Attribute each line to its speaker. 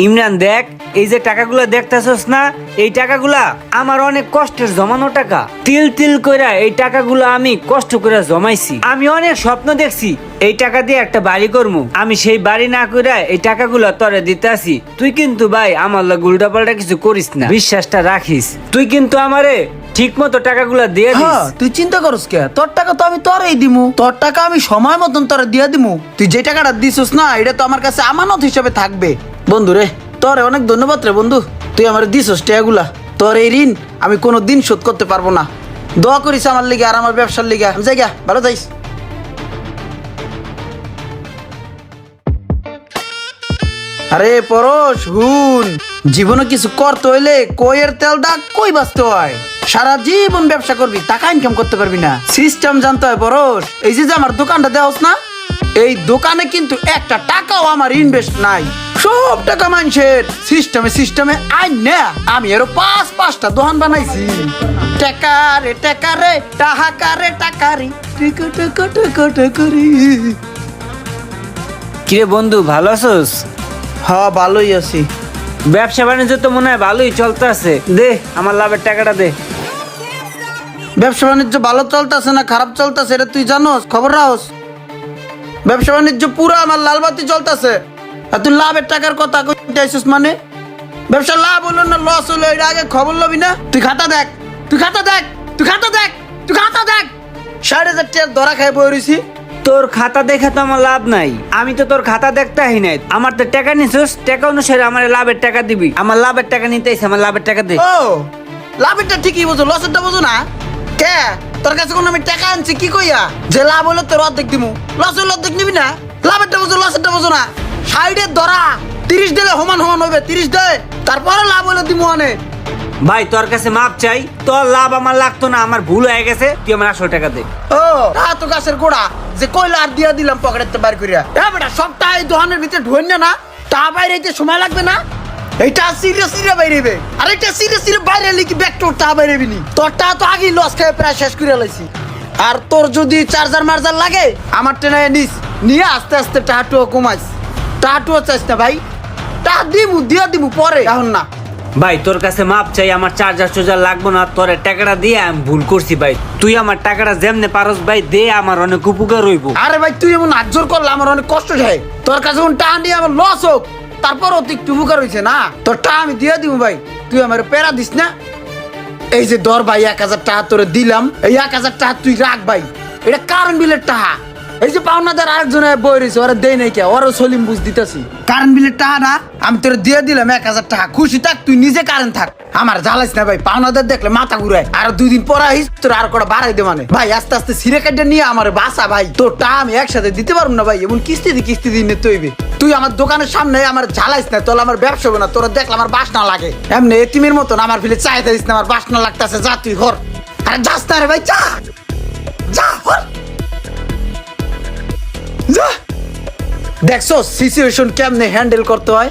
Speaker 1: ইমরান দেখ, এই যে টাকাগুলা দেখতেছস না, এই টাকাগুলা আমার অনেক কষ্টের জমানো টাকা। তিল তিল কইরা এই টাকাগুলো আমি কষ্ট করে জমাইছি। আমি অনেক স্বপ্ন দেখছি এই টাকা দিয়ে একটা বাড়ি করবো। আমি সেই বাড়ি না কইরা এই টাকাগুলো তোরে দিতে আসি। তুই কিন্তু ভাই আমার লগে উল্টাপাল্টা কিছু করিস না, বিশ্বাসটা রাখিস। তুই কিন্তু আমারে ঠিক মতো টাকাগুলা দিয়ে দিস।
Speaker 2: হ্যাঁ, তুই চিন্তা করস কে? তোর টাকা তো আমি তোরই দিমু, তোর টাকা আমি সময় মতন তোরে দিয়ে দিমু। তুই যে টাকাটা দিছিস না, এটা তো আমার কাছে আমানত হিসেবে থাকবে। বন্ধু রে, তোরে অনেক ধন্যবাদ রে বন্ধু, তুই আমার দিছিস টাকাগুলা। তোর এই ঋণ আমি কোনো দিন শোধ করতে পারবো না। দোয়া করিস আমার লিগে আর আমার ব্যবসার লিগে। আমি যাই গা, ভালো যাইস। আরে পরশ হুন, জীবনে কিছু করতে হইলে কইয়ের তেলটা কই বাঁচতে হয়। সারা জীবন ব্যবসা করবি, টাকা ইনকাম করতে পারবি না। সিস্টেম জানতে হয় পরশ। এই যে আমার দোকানটা দেওয়াস না, এই দোকানে কিন্তু একটা টাকাও আমার ইনভেস্ট নাই। সব টাকা মানুষের সিস্টেমে সিস্টেমে আইন না। আমি আরো পাঁচটা দোকান বানাইছি। টাকা রে টাকা রে, টাকা রে টাকা রে, টাকা টাকা টাকা টাকা রে।
Speaker 1: কিরে বন্ধু, ভালো আছোস?
Speaker 2: হ্যাঁ, ভালোই আছি।
Speaker 1: ব্যবসা বাণিজ্য তো মনে হয় ভালোই চলতেছে। দে আমার লাভের টাকাটা দে।
Speaker 2: ব্যবসা বাণিজ্য ভালো চলতেছে না খারাপ চলতেছে এটা তুই জানোস? খবর রাখস? ব্যবসা বাণিজ্য পুরো আমার লালবাতি চলতেছে, আর তুই লাভের টাকার কথা কইতে আইছিস? মানে ব্যবসা লাভ হলো না লস হলো এটা আগে খবর লবি না? তুই খাতা দেখ, তুই খাতা দেখ, তুই খাতা দেখ, তুই খাতা দেখ। ৬০০০ টাকা ধরা খাই বই রইছি।
Speaker 1: তোর খাতা দেখে তো আমার লাভ নাই। আমি তো তোর খাতা দেখতে আহি নাই। আমার তো টাকা নিছিস, টাকা অনুসারে আমার লাভের টাকা দিবি। আমার লাভের টাকা নিতে আইছে, আমার লাভের টাকা দে।
Speaker 2: ও, লাভেরটা ঠিকই বোঝো, লসেরটা বোঝো না কে? তোর কাছে কোন আমি টাকা আনছি কি কইয়া যে লাভ হলো তোর অর্ধেক দিমু, লস হলো অর্ধেক নিবি না? লাভেরটা বোঝো, লসেরটা বোঝো না। ৬০ ধরা ৩০ দিলে সমান সমান হইবে, ৩০ দে তারপরে লাভ হলো দিমু আনে।
Speaker 1: ভাই তোর কাছে মাপ চাই, তোর লাভ আমার লাগতো না, আমার ভুল হয়ে গেছে। তুই আমার আসল টাকা দে।
Speaker 2: ও তা তো গাছের গোড়া যে কইলা আর দিয়া দিলাম পকেটেতে বাইর করিয়া। এ বেটা, সবটা এই দোকানের ভিতরে ঢুইন না, তা বাইরে হইতে সময় লাগবে না? এইটা সিরিয়াস সিরিয়াস বাইরেবে, আর এটা সিরিয়াস সিরিয়াস বাইরে লিখি ব্যাকটোর তা বাইরেবি নি। তোরটা তো আগেই লস খেয়ে প্রায় শেষ করে লাইছি। আর তোর যদি চার্জার মার্জার লাগে আমার টেনে নিস, নিয়ে আস্তে আস্তে টাটুও কমাইস। টাটুও চাইস না ভাই, টা দিমু দিয়া দিমু পরে, এখন না।
Speaker 1: ভাই তোর কাছে মাপ চাই, আমার চার্জার চোজার লাগবো না। তোর টাকাটা দিয়ে আমি ভুল করছি ভাই। তুই আমার টাকাটা যেমনে পারস ভাই দে, আমার অনেক উপকার হইব।
Speaker 2: আরে ভাই, তুই এমন আজ্জোর করলে আমার অনেক কষ্ট যায়। তোর কাছে কোন টাকা নিয়ে আমার লস হোক, তারপর অতি উপকার হয়েছে না। তোর টাকা আমি দিয়ে দিব ভাই, তুই আমার প্যারা দিস না। এই যে ধর ভাই ১০০০ টাকা তোরে দিলাম, এই ১০০০ টাকা তুই রাখ ভাই, এটা কারেন্ট বিলের টাকা। এই যে পাওনাদার আরেকজনের বই রয়েছে, ওরা দেয় নাই কে, ওরা সলিম বুঝ দিতেছি। কারেন্ট বিলের টাকাটা আমি তোরে দিয়ে দিলাম ১০০০ টাকা। খুশি থাক, তুই নিজে কারেন্ট থাক, আমার জ্বালাইস না ভাই। পাওনাদার দেখলে মাথা ঘুরায়। আর ২ দিন পরে আইস, তোর আর কটা বাড়াই দে মানে। ভাই আস্তে আস্তে সিরে কাটে নিয়ে আমার বাসা ভাই। তোর টাকা আমি একসাথে দিতে পারবো না ভাই, এমন কিস্তি দিন নিতে হইবে। তুই আমার দোকানের সামনে আমার ঝালাইস না, তোর আমার ব্যবসা হবে না। তোরা দেখলে আমার বাসনা লাগে, এমনি এতিমের মতন আমার ফিলে চাইতে দিস না, আমার বাসনা লাগতেছে। যা তুই হর, আরে যাস না রে ভাই, যা যা হর যা। দেখছো সিচুয়েশন কেমনে হ্যান্ডেল করতে হয়।